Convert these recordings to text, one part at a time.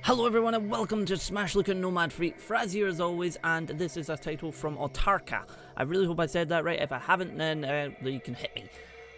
Hello everyone and welcome to Smash Looking Nomad Fleet. Fraz here as always, and this is a title from Autarka. I really hope I said that right. If I haven't, then you can hit me.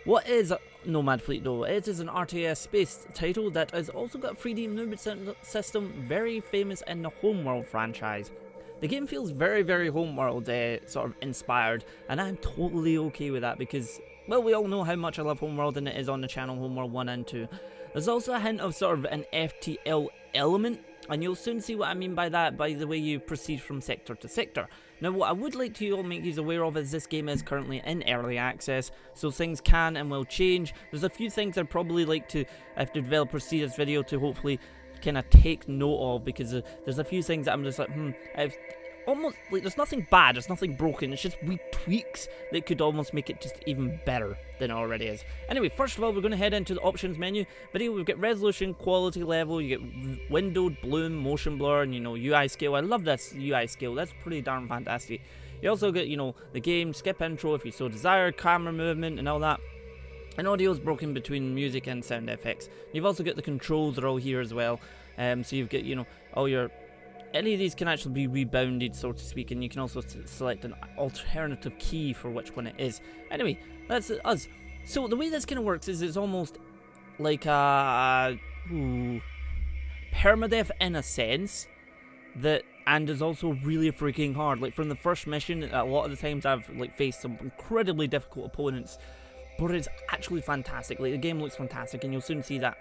What is Nomad Fleet though? It is an RTS space title that has also got a 3D movement system, very famous in the Homeworld franchise. The game feels very Homeworld sort of inspired, and I'm totally okay with that because, well, we all know how much I love Homeworld, and it is on the channel Homeworld 1 and 2. There's also a hint of sort of an FTL element, and you'll soon see what I mean by that by the way you proceed from sector to sector. Now, what I would like to all make you aware of is this game is currently in early access, so things can and will change. There's a few things I'd probably like to, if the developers see this video, to hopefully kind of take note of, because there's a few things that I'm just like, almost like there's nothing bad, there's nothing broken, it's just wee tweaks that could almost make it just even better than it already is. Anyway, first of all, we're going to head into the options menu. Video, we've got resolution, quality level, you get windowed, bloom, motion blur, and UI scale. I love this UI scale, that's pretty darn fantastic. You also get, the game, skip intro if you so desire, camera movement and all that. And audio is broken between music and sound effects. You've also got the controls are all here as well. So you've got, all your... Any of these can actually be rebounded, so to speak, and you can also select an alternative key for which one it is. Anyway, that's us. So the way this kind of works is it's almost like a permadeath in a sense, and is also really freaking hard. Like from the first mission, a lot of the times I've faced some incredibly difficult opponents, but it's actually fantastic. Like the game looks fantastic, and you'll soon see that.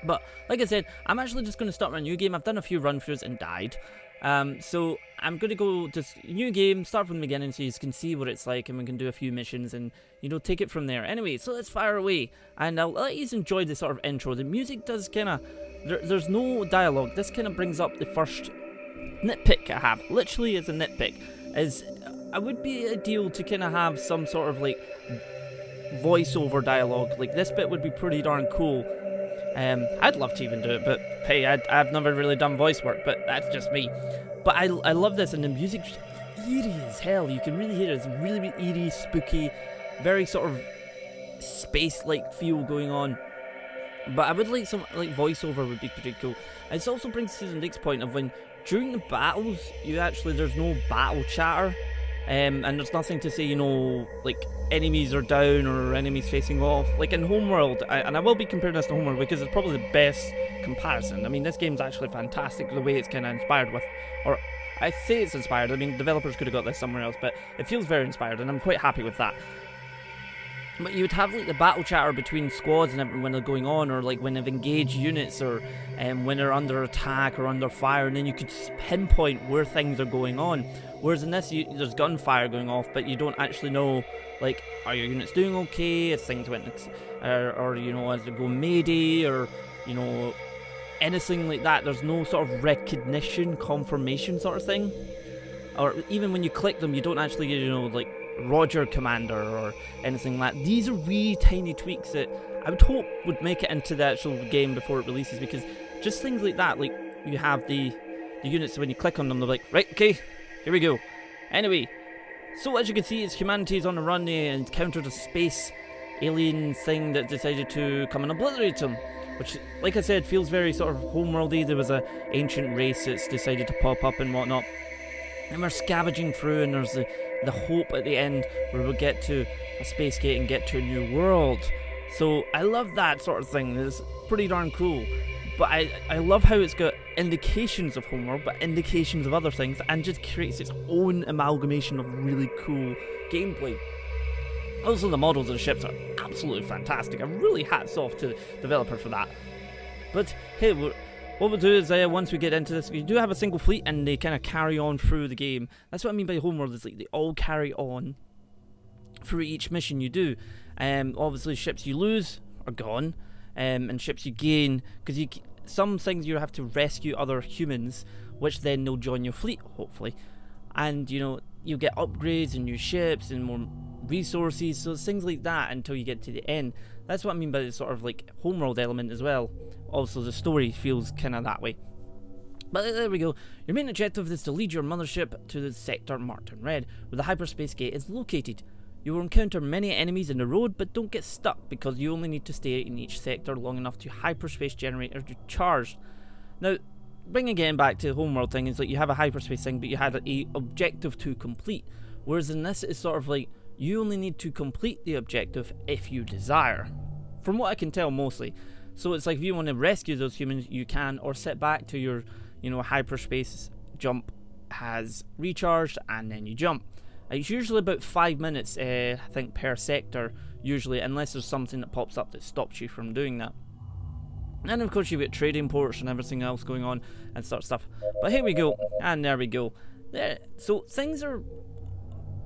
But, like I said, I'm actually just going to start my new game. I've done a few run-throughs and died. So, I'm going to go to new game, start from the beginning so you can see what it's like, and we can do a few missions and, take it from there. Anyway, so let's fire away. And I'll let you enjoy the sort of intro. The music does kind of... There's no dialogue. This kind of brings up the first nitpick I have. Literally, as a nitpick. I would be ideal to kind of have some sort of, voiceover dialogue. Like, this bit would be pretty darn cool. I'd love to even do it, but hey, I've never really done voice work, but that's just me. But I love this, and the music's eerie as hell. You can really hear it. It's really eerie, spooky, very sort of space-like feel going on. But I would like some voiceover would be pretty cool. It also brings us to the next point of when during the battles there's no battle chatter. And there's nothing to say, enemies are down or enemies facing off. Like in Homeworld, and I will be comparing this to Homeworld because it's probably the best comparison. I mean, this game's actually fantastic, the way it's kind of inspired with, or I say it's inspired, I mean, developers could have got this somewhere else, but it feels very inspired, and I'm quite happy with that. But you would have the battle chatter between squads and everything when they're going on, or when they've engaged units, or when they're under attack or under fire, and then you could pinpoint where things are going on. Whereas in this, there's gunfire going off, but you don't actually know, are your units doing okay? If things went, or as they go mayday, or anything like that. There's no sort of recognition, confirmation sort of thing. Or even when you click them, you don't actually get, Roger Commander or anything like that. These are wee tiny tweaks that I would hope would make it into the actual game before it releases, because just things like that, you have the units, when you click on them, they're like, right, okay, here we go. Anyway, so as you can see, it's humanity is on the run. They encountered a space alien thing that decided to come and obliterate them, which, like I said, feels very sort of Homeworldy. There was an ancient race that's decided to pop up and whatnot. And we're scavenging through, and there's the hope at the end where we'll get to a space gate and get to a new world. So I love that sort of thing. It's pretty darn cool. But I love how it's got indications of Homeworld, but indications of other things, and just creates its own amalgamation of really cool gameplay. Also, the models of the ships are absolutely fantastic. I'm really hats off to the developer for that. But hey, what we'll do is, once we get into this, we do have a single fleet, and they kind of carry on through the game. That's what I mean by Homeworld, is they all carry on through each mission you do. Obviously, ships you lose are gone, and ships you gain, because some things you have to rescue other humans, which then they'll join your fleet, hopefully. And, you get upgrades and new ships and more resources, so it's things like that until you get to the end. That's what I mean by the sort of Homeworld element as well. Also, the story feels kind of that way. But there we go. Your main objective is to lead your mothership to the sector marked in red, where the hyperspace gate is located. You will encounter many enemies in the road, but don't get stuck because you only need to stay in each sector long enough to hyperspace generator to charge. Now, bring again back to the Homeworld thing, is like you have a hyperspace thing, but you had a objective to complete. Whereas in this, it's sort of like you only need to complete the objective if you desire. From what I can tell, mostly. So it's like if you want to rescue those humans, you can, or sit back to your, you know, hyperspace jump has recharged, and then you jump. It's usually about 5 minutes, I think, per sector, usually, unless there's something that pops up that stops you from doing that. And of course you've got trading ports and everything else going on and sort of stuff. But here we go, and there we go. There. So things are...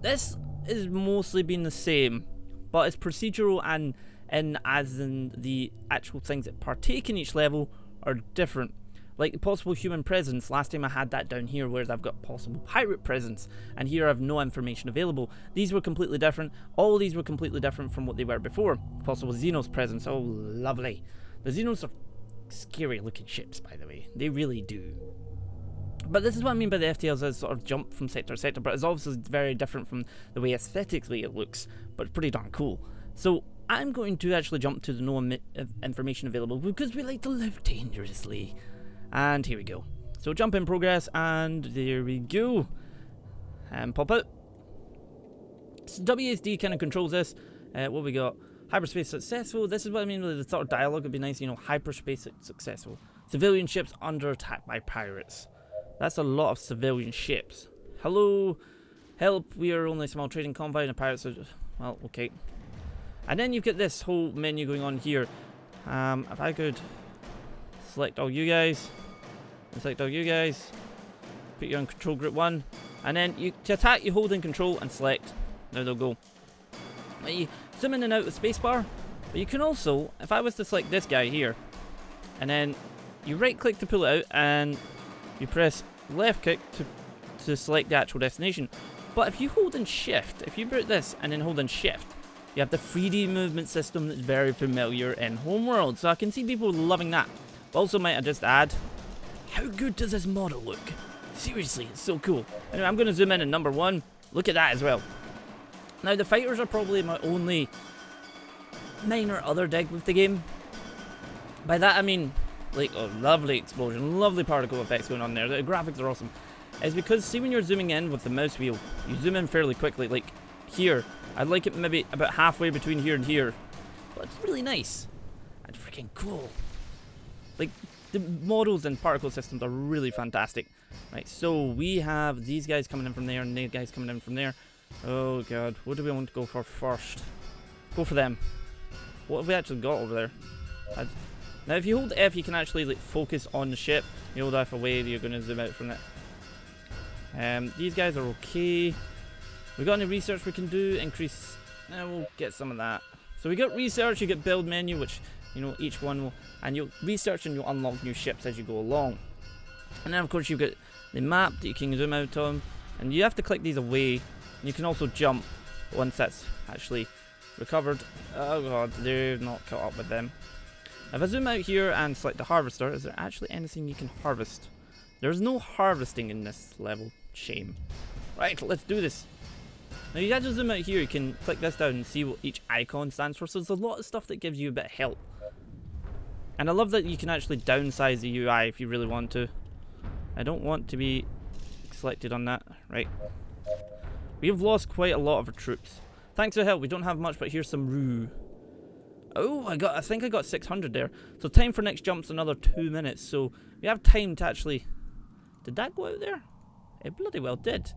This is mostly been the same, but it's procedural, and as in the actual things that partake in each level are different. Like the possible human presence, last time I had that down here, whereas I've got possible pirate presence, and here I have no information available. These were completely different. All these were completely different from what they were before. Possible Xenos presence, oh lovely. The Xenos are scary looking ships, by the way. They really do. But this is what I mean by the FTLs as sort of jump from sector to sector, but it's obviously very different from the way aesthetically it looks, but it's pretty darn cool. So I'm going to actually jump to the no information available, because we like to live dangerously. And here we go. So jump in progress, and there we go. And pop out. So WASD kind of controls this. What we got? Hyperspace successful. This is what I mean with the sort of dialogue. It'd be nice, you know, hyperspace successful. Civilian ships under attack by pirates. That's a lot of civilian ships. Hello, help. We are only a small trading convoy, and the pirates are just, well, okay. And then you've got this whole menu going on here. If I could select all you guys, and select all you guys, put you on control group 1, and then to attack you hold in control and select. There they'll go. Now you zoom in and out with spacebar, but you can also, if I was to select this guy here, and then you right click to pull it out, and you press left click to select the actual destination. But if you hold in shift, if you put this and then hold in shift, you have the 3D movement system that's very familiar in Homeworld. So I can see people loving that. But also might I just add, how good does this model look? Seriously, it's so cool. Anyway, I'm going to zoom in at number 1. Look at that as well. Now the fighters are probably my only minor other dig with the game. By that I mean, like, a lovely explosion, lovely particle effects going on there. The graphics are awesome. It's because, see, when you're zooming in with the mouse wheel, you zoom in fairly quickly. Like here, I'd like it maybe about halfway between here and here. But it's really nice. And freaking cool. Like, the models and particle systems are really fantastic. Right, so we have these guys coming in from there and these guys coming in from there. Oh god, what do we want to go for first? Go for them. What have we actually got over there? Now if you hold F, you can actually like focus on the ship. You hold F away, you're going to zoom out from it. These guys are okay. We got any research we can do? Increase. We'll get some of that. So we got research, you get build menu, which, you know, each one will, and you'll research and you'll unlock new ships as you go along. And then of course you've got the map that you can zoom out on, and you have to click these away. You can also jump once that's actually recovered. Oh god, they're not caught up with them. If I zoom out here and select the harvester, is there actually anything you can harvest? There's no harvesting in this level. Shame. Right, let's do this. Now you actually zoom out here, you can click this down and see what each icon stands for. So there's a lot of stuff that gives you a bit of help. And I love that you can actually downsize the UI if you really want to. I don't want to be selected on that. Right. We have lost quite a lot of our troops. Thanks for the help. We don't have much, but here's some rue. Oh, I think I got 600 there. So time for next jump's another 2 minutes. So we have time to actually... Did that go out there? It bloody well did.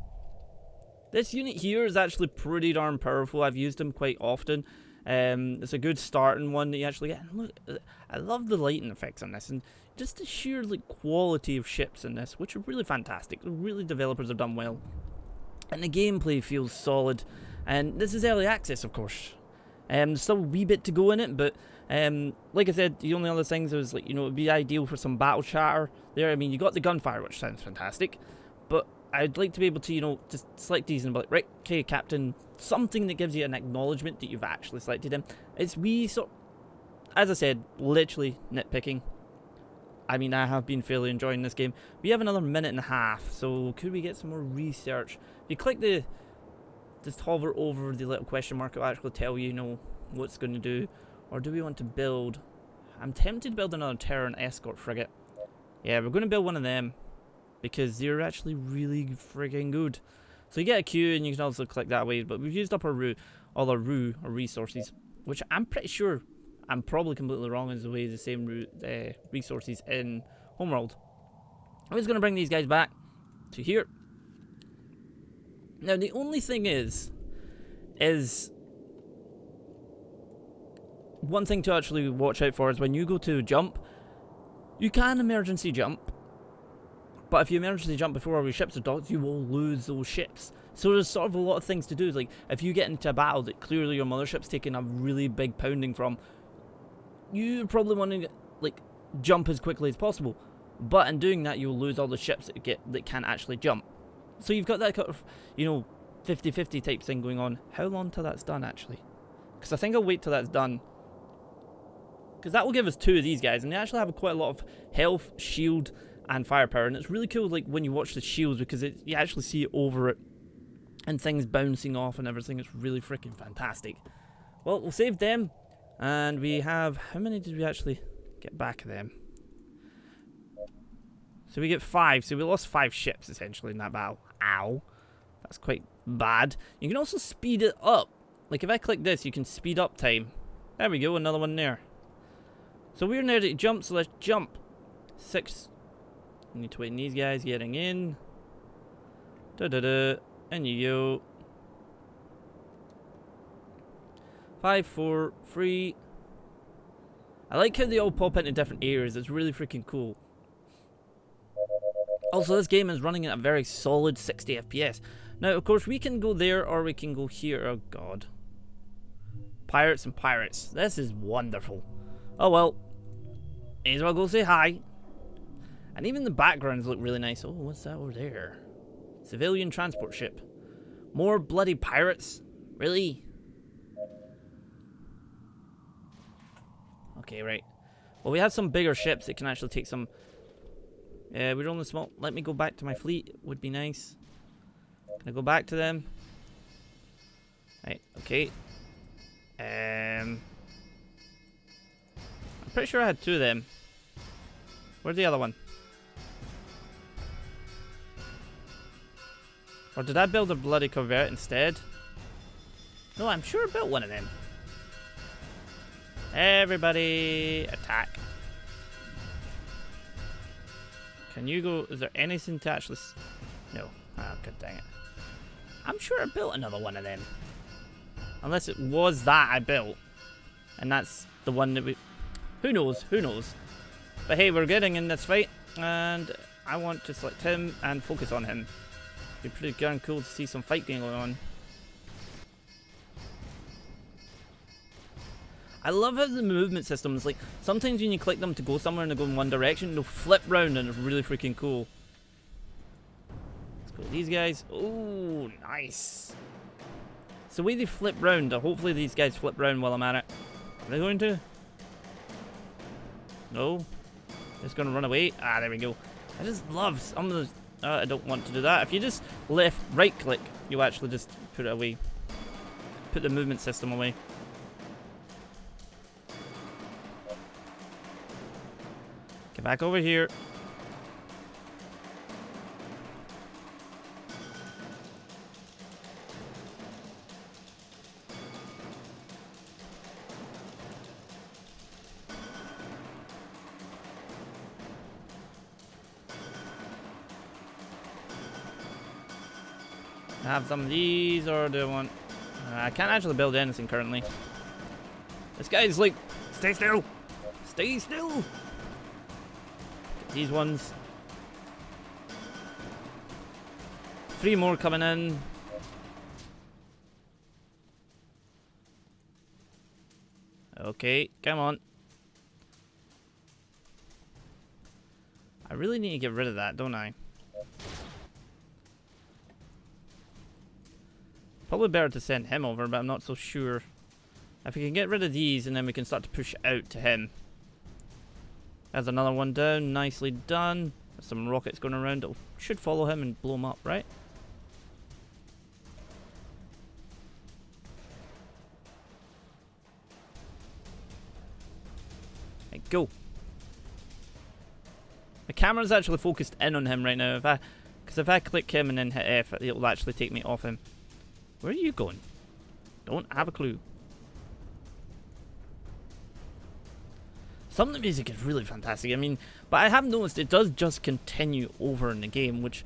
This unit here is actually pretty darn powerful. I've used them quite often. It's a good starting one that you actually get. And look, I love the lighting effects on this, and just the sheer like quality of ships in this, which are really fantastic. Really, developers have done well. And the gameplay feels solid, and this is early access, of course. There's still a wee bit to go in it, but like I said, the only other things was, like, you know, it'd be ideal for some battle chatter there. I mean, you got the gunfire, which sounds fantastic, but I'd like to be able to, you know, just select these and be like, right, okay, Captain, something that gives you an acknowledgement that you've actually selected him. It's as I said, literally nitpicking. I mean, I have been fairly enjoying this game. We have another minute and a half, so could we get some more research? If you click just hover over the little question mark, it'll actually tell you, you know, what it's going to do. Or do we want to build? I'm tempted to build another Terran escort frigate. Yeah, we're going to build one of them because they're actually really freaking good. So you get a queue and you can also click that way, but we've used up all our resources, which I'm pretty sure, I'm probably completely wrong, is the same resources in Homeworld. I'm just going to bring these guys back to here. Now the only thing is one thing to actually watch out for is when you go to jump, you can emergency jump, but if you emergency jump before all your ships are docked, you will lose those ships. So there's sort of a lot of things to do. Like, if you get into a battle that clearly your mothership's taking a really big pounding from, you probably want to, like, jump as quickly as possible. But in doing that, you'll lose all the ships that can't actually jump. So you've got that kind of, you know, 50-50 type thing going on. How long till that's done, actually? Because I think I'll wait till that's done. Because that will give us 2 of these guys, and they actually have quite a lot of health, shield, and firepower. And it's really cool, like, when you watch the shields, because you actually see it over it, and things bouncing off and everything. It's really freaking fantastic. Well, we'll save them, and we have, how many did we actually get back of them? So we get 5, so we lost 5 ships, essentially, in that battle. Ow. That's quite bad. You can also speed it up. Like, if I click this, you can speed up time. There we go, another one there. So we're near to jump, so let's jump. 6. I need to wait on these guys getting in. Da-da-da. And you go. 5, 4, 3. I like how they all pop into different areas. It's really freaking cool. Also, this game is running at a very solid 60 FPS. Now, of course, we can go there or we can go here. Oh, God. Pirates and pirates. This is wonderful. Oh, well. May as well go say hi. And even the backgrounds look really nice. Oh, what's that over there? Civilian transport ship. More bloody pirates? Really? Okay, right. Well, we have some bigger ships that can actually take some... we're only small. Let me go back to my fleet. Would be nice. Can I go back to them? Right, okay. I'm pretty sure I had 2 of them. Where's the other one? Or did I build a bloody corvette instead? No, I'm sure I built one of them. Everybody attack. Can you go? Is there anything to actually... No. Oh, god dang it. I'm sure I built another one of them. Unless it was that I built. And that's the one that we... Who knows? Who knows? But hey, we're getting in this fight. And I want to select him and focus on him. Be pretty darn cool to see some fight going on. I love how the movement system is like, sometimes when you click them to go somewhere and they go in one direction, they'll flip round and it's really freaking cool. Let's go with these guys. Oh, nice. So the way they flip round, hopefully these guys flip round while I'm at it. Are they going to? No. Just gonna run away. Ah, there we go. I just love some of those. I don't want to do that. If you just right click, you actually just put it away. Put the movement system away. Get back over here. I have some of these, or do I want... I can't actually build anything currently. This guy's like, stay still! Stay still! Get these ones. 3 more coming in. Okay, come on. I really need to get rid of that, don't I? Probably better to send him over, but I'm not so sure. If we can get rid of these, and then we can start to push out to him. There's another one down, nicely done. There's some rockets going around. It should follow him and blow him up, right? Right, go. The camera's actually focused in on him right now. Because if I click him and then hit F, it'll actually take me off him. Where are you going? Don't have a clue. Some of the music is really fantastic. I mean, but I have noticed it does just continue over in the game, which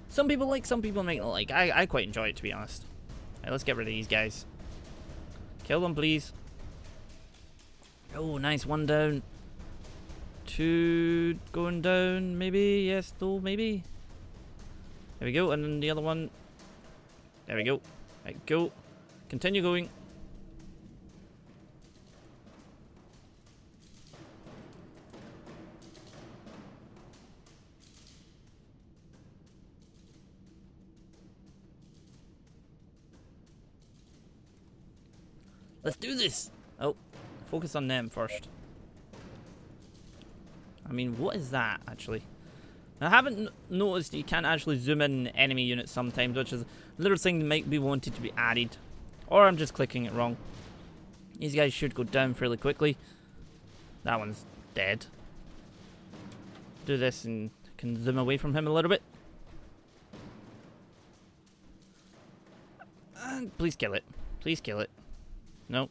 some people like, some people might not like. I quite enjoy it, to be honest. Right, let's get rid of these guys. Kill them, please. Oh, nice. One down. Two going down, maybe. Yes, no, maybe. There we go. And then the other one. There we go. Right, go. Continue going. Let's do this! Oh, focus on them first. I mean, what is that, actually? I haven't noticed you can't actually zoom in enemy units sometimes, which is a little thing that might be wanted to be added. Or I'm just clicking it wrong. These guys should go down fairly quickly. That one's dead. Do this and can zoom away from him a little bit. And please kill it. Please kill it. No.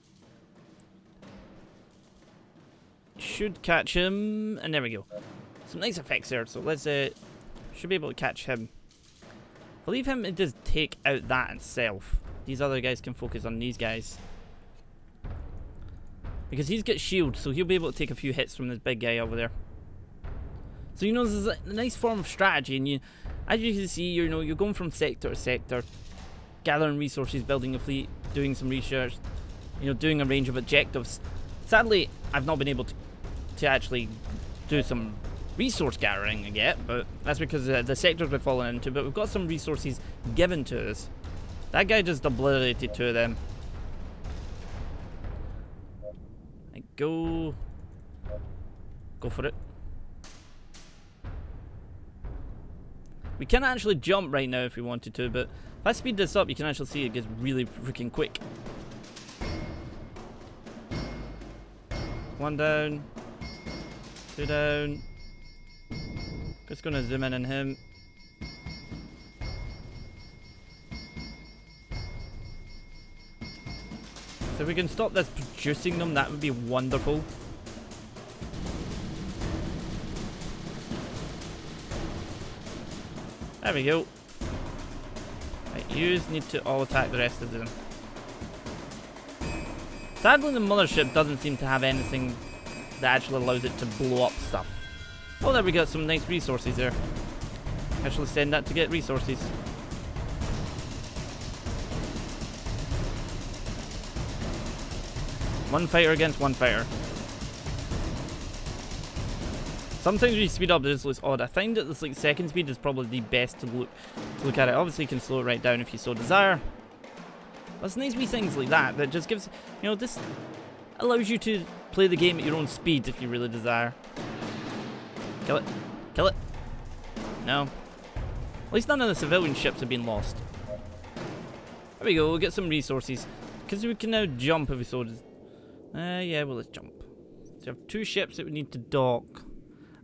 Should catch him, and there we go. Some nice effects there, so let's should be able to catch him. If I leave him, it does take out that itself. These other guys can focus on these guys. Because he's got shield, so he'll be able to take a few hits from this big guy over there. So you know, this is a nice form of strategy, and as you can see, you know, you're going from sector to sector, gathering resources, building a fleet, doing some research, you know, doing a range of objectives. Sadly, I've not been able to actually do some resource gathering yet, but that's because the sectors we've fallen into, but we've got some resources given to us. That guy just obliterated two of them. Go for it. We can actually jump right now if we wanted to, but if I speed this up, you can actually see it gets really freaking quick. One down. Two down. Just gonna zoom in on him. So if we can stop this producing them, that would be wonderful. There we go. Right, you need to all attack the rest of them. Sadly, the mothership doesn't seem to have anything that actually allows it to blow up stuff. Oh, there we got some nice resources there. Actually send that to get resources. One fighter against one fighter. Sometimes when you speed up, it just looks odd. I find that this like second speed is probably the best to look at it. Obviously, you can slow it right down if you so desire. But it's nice wee things like that that just gives, you know, this allows you to play the game at your own speed if you really desire. Kill it. Kill it. No. At least none of the civilian ships have been lost. There we go. We'll get some resources because we can now jump if we so desire. Yeah, well, let's jump. So we have two ships that we need to dock.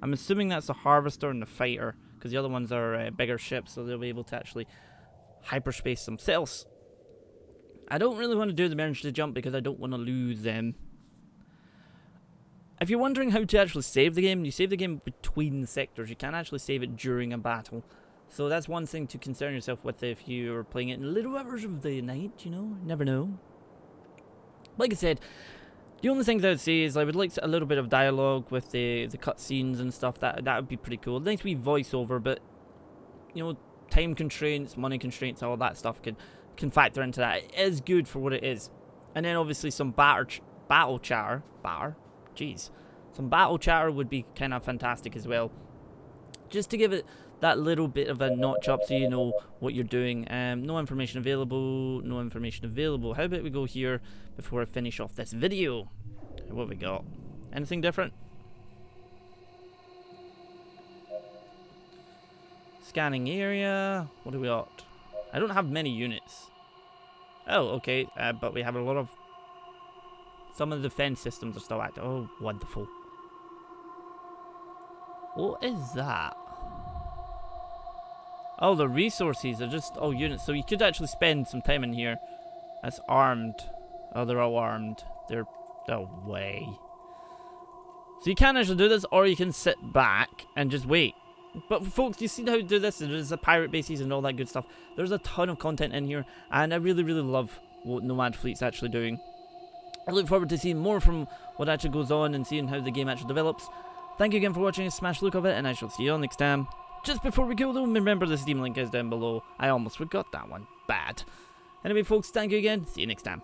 I'm assuming that's the harvester and the fighter, because the other ones are bigger ships, so they'll be able to actually hyperspace themselves. I don't really want to do the emergency jump because I don't want to lose them. If you're wondering how to actually save the game, you save the game between sectors. You can't actually save it during a battle. So that's one thing to concern yourself with if you're playing it in the little hours of the night, you know, never know. Like I said, the only things I would say is I would like a little bit of dialogue with the cutscenes and stuff. That would be pretty cool. Nice wee voiceover, but you know, time constraints, money constraints, all that stuff can factor into that. It is good for what it is. And then obviously some battle chatter. Jeez. Some battle chatter would be kind of fantastic as well. Just to give it that little bit of a notch up so you know what you're doing. No information available. No information available. How about we go here before I finish off this video? What have we got? Anything different? Scanning area. What do we got? I don't have many units. Oh, okay. But we have a lot of... Some of the defense systems are still active. Oh, wonderful. What is that? Oh, the resources are just all units. So you could actually spend some time in here. That's armed. Oh, they're all armed. They're away. So you can actually do this, or you can sit back and just wait. But folks, you see how to do this? There's the pirate bases and all that good stuff. There's a ton of content in here, and I really, really love what Nomad Fleet's actually doing. I look forward to seeing more from what actually goes on and seeing how the game actually develops. Thank you again for watching a smash look of it, and I shall see you all next time. Just before we go though, remember the Steam link is down below. I almost forgot that one. Bad. Anyway folks, thank you again. See you next time.